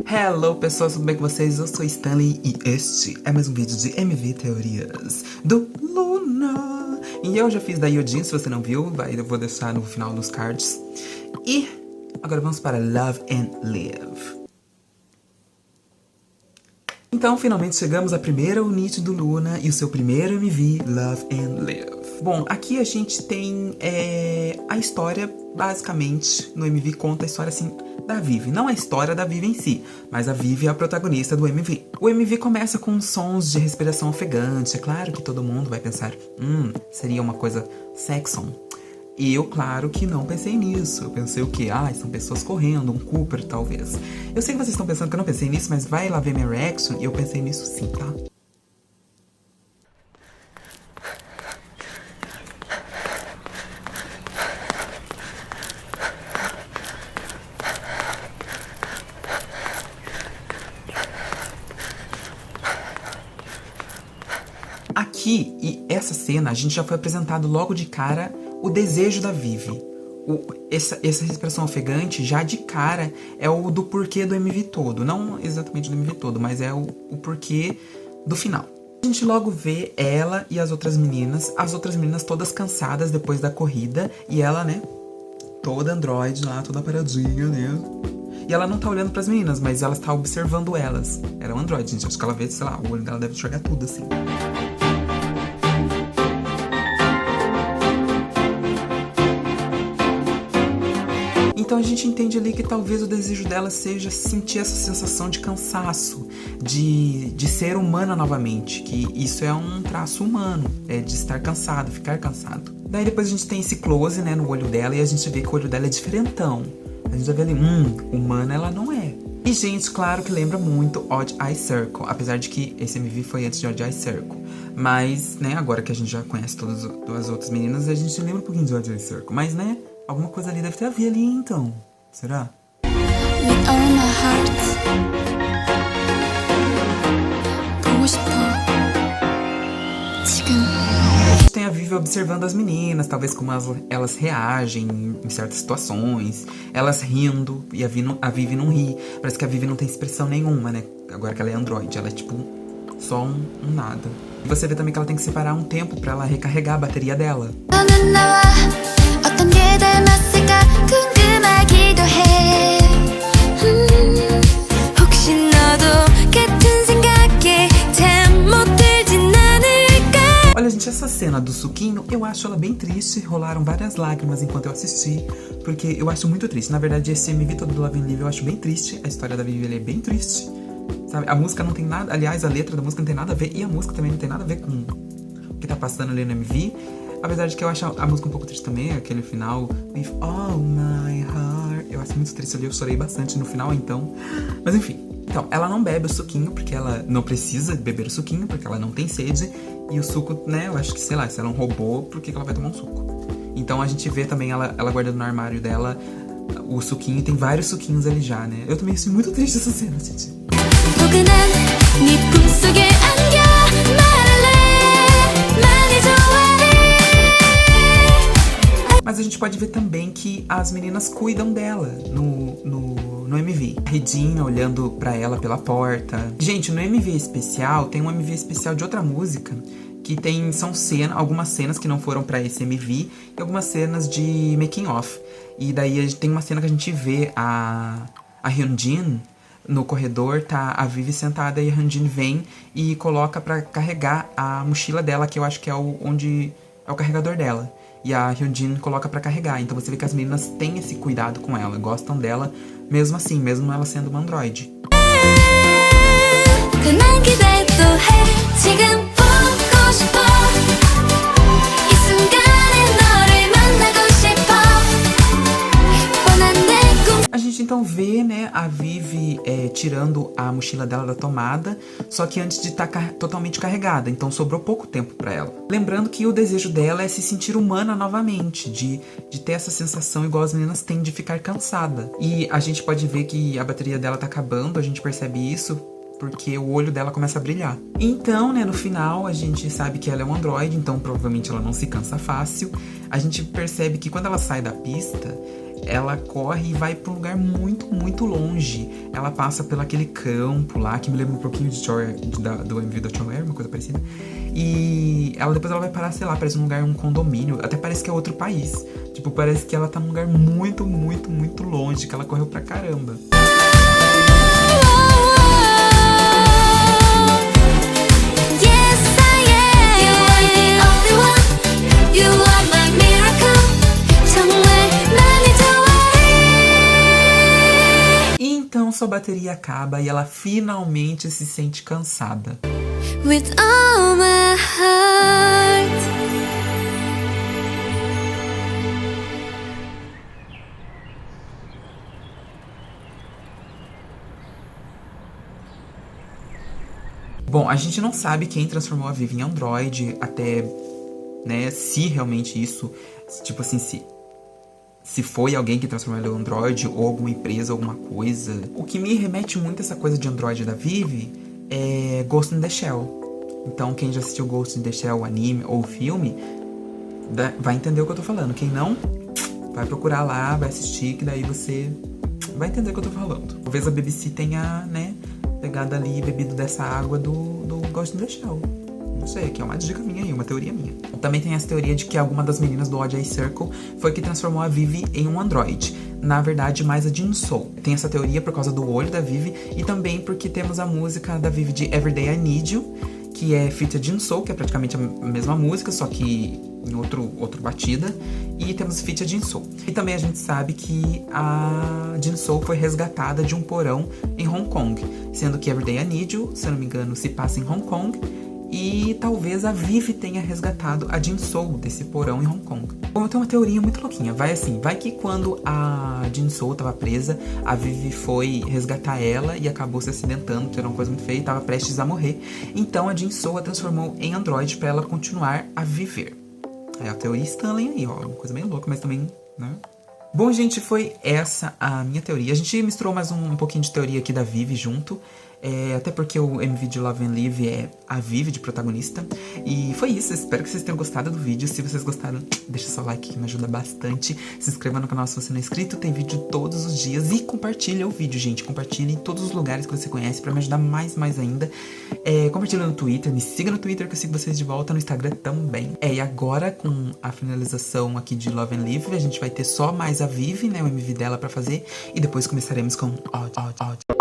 Hello pessoas, tudo bem com vocês? Eu sou Stanley e este é mais um vídeo de MV Teorias do Luna. E eu já fiz da Hyojin, se você não viu, eu vou deixar no final nos cards. E agora vamos para Love and Live. Então finalmente chegamos à primeira unit do Luna e o seu primeiro MV, Love and Live. Bom, aqui a gente tem a história, basicamente, no MV conta a história assim da Vivi. Não a história da Vivi em si, mas a Vivi é a protagonista do MV. O MV começa com sons de respiração ofegante. É claro que todo mundo vai pensar, seria uma coisa sexon. E eu, claro que não pensei nisso. Eu pensei o quê? São pessoas correndo, um Cooper, talvez. Eu sei que vocês estão pensando que eu não pensei nisso, mas vai lá ver minha reaction e eu pensei nisso sim, tá? Aqui, e essa cena, a gente já foi apresentado logo de cara o desejo da Vivi. Essa respiração ofegante, já de cara, é o do porquê do MV todo. Não exatamente do MV todo, mas é o porquê do final. A gente logo vê ela e as outras meninas todas cansadas depois da corrida. E ela, né, toda androide lá, toda paradinha, né? E ela não tá olhando pras meninas, mas ela tá observando elas. Era um androide, gente. Acho que ela vê, sei lá, o olho dela deve enxergar tudo, assim. Então a gente entende ali que talvez o desejo dela seja sentir essa sensação de cansaço, de ser humana novamente, que isso é um traço humano, de estar cansado, ficar cansado. Daí depois a gente tem esse close, né, no olho dela, e a gente vê que o olho dela é diferentão. A gente vai ver ali, humana ela não é. E, gente, claro que lembra muito Odd Eye Circle, apesar de que esse MV foi antes de Odd Eye Circle. Mas, né, agora que a gente já conhece todas as outras meninas, a gente lembra um pouquinho de Odd Eye Circle. Mas, né, alguma coisa ali deve ter a ver ali, então. Será? With all my heart. 보고 싶어. 지금. A gente tem a Vivi observando as meninas, talvez como elas reagem em certas situações, elas rindo, e a Vivi não ri. Parece que a Vivi não tem expressão nenhuma, né? Agora que ela é androide, ela é tipo só um nada. E você vê também que ela tem que separar um tempo pra ela recarregar a bateria dela. Olha, gente, essa cena do suquinho, eu acho ela bem triste. Rolaram várias lágrimas enquanto eu assisti, porque eu acho muito triste. Na verdade, esse MV todo do Love and Live eu acho bem triste. A história da Vivi é bem triste, sabe? A música não tem nada, aliás, a letra da música não tem nada a ver, e a música também não tem nada a ver com o que tá passando ali no MV. Apesar de que eu acho a música um pouco triste também, aquele final, With All My Heart. Eu acho muito triste ali, eu chorei bastante no final, então. Mas enfim. Então, ela não bebe o suquinho, porque ela não precisa beber o suquinho, porque ela não tem sede. E o suco, né, eu acho que, sei lá, se ela é um robô, por que ela vai tomar um suco? Então a gente vê também ela guardando no armário dela o suquinho, tem vários suquinhos ali já, né? Eu também achei muito triste essa cena, gente. Mas a gente pode ver também que as meninas cuidam dela no MV. A Redinha olhando pra ela pela porta. Gente, no MV especial, tem um MV especial de outra música que são algumas cenas que não foram pra esse MV e algumas cenas de making off. E daí tem uma cena que a gente vê a Hyunjin no corredor, tá a Vivi sentada e a Hyunjin vem e coloca pra carregar a mochila dela, que eu acho que é onde é o carregador dela. E a Hyunjin coloca pra carregar. Então você vê que as meninas têm esse cuidado com ela, gostam dela, mesmo assim, mesmo ela sendo uma androide. A gente então vê, né, a Vivi tirando a mochila dela da tomada, só que antes de estar totalmente carregada, então sobrou pouco tempo pra ela. Lembrando que o desejo dela é se sentir humana novamente, de ter essa sensação igual as meninas têm de ficar cansada. E a gente pode ver que a bateria dela tá acabando, a gente percebe isso porque o olho dela começa a brilhar. Então, né, no final a gente sabe que ela é um androide, então provavelmente ela não se cansa fácil. A gente percebe que quando ela sai da pista, ela corre e vai pra um lugar muito, muito longe. Ela passa pelo aquele campo lá, que me lembra um pouquinho de do MV da Chonware, uma coisa parecida. E depois ela vai parar, sei lá, parece um lugar, um condomínio. Até parece que é outro país. Tipo, parece que ela tá num lugar muito, muito, muito longe, que ela correu pra caramba. Então sua bateria acaba e ela finalmente se sente cansada. With all my heart. Bom, a gente não sabe quem transformou a Vivi em Android, até, né, se realmente isso, tipo assim, se foi alguém que transformou ela em Android, ou alguma empresa, alguma coisa. O que me remete muito a essa coisa de Android da Vivi é Ghost in the Shell. Então, quem já assistiu Ghost in the Shell, o anime ou o filme, vai entender o que eu tô falando. Quem não, vai procurar lá, vai assistir, que daí você vai entender o que eu tô falando. Talvez a BBC tenha, né, pegado ali e bebido dessa água do Ghost in the Shell. Não sei, que é uma dica minha aí, uma teoria minha. Também tem essa teoria de que alguma das meninas do Odd Eye Circle foi que transformou a Vivi em um androide. Na verdade, mais a Jinsoul. Tem essa teoria por causa do olho da Vivi e também porque temos a música da Vivi de Everyday I Need You, que é feat. Jinsoul, que é praticamente a mesma música, só que em outra batida. E temos feat. Jinsoul. E também a gente sabe que a Jinsoul foi resgatada de um porão em Hong Kong, sendo que Everyday I Need You, se eu não me engano, se passa em Hong Kong. E talvez a Vivi tenha resgatado a Jinsoul desse porão em Hong Kong. Bom, eu tenho uma teoria muito louquinha. Vai que quando a Jinsoul tava presa, a Vivi foi resgatar ela e acabou se acidentando, que era uma coisa muito feia, e tava prestes a morrer. Então a Jinsoul a transformou em androide pra ela continuar a viver. É a teoria Stanley aí, ó. Uma coisa meio louca, mas também, né? Bom, gente, foi essa a minha teoria. A gente misturou mais um pouquinho de teoria aqui da Vivi junto. Até porque o MV de Love and Live é a Vivi de protagonista. E foi isso, espero que vocês tenham gostado do vídeo. Se vocês gostaram, deixa seu like que me ajuda bastante. Se inscreva no canal se você não é inscrito, tem vídeo todos os dias. E compartilha o vídeo, gente, compartilhe em todos os lugares que você conhece pra me ajudar mais ainda. Compartilha no Twitter, me siga no Twitter que eu sigo vocês de volta, no Instagram também. E agora com a finalização aqui de Love and Live, a gente vai ter só mais a Vivi, né, o MV dela pra fazer. E depois começaremos com Odd.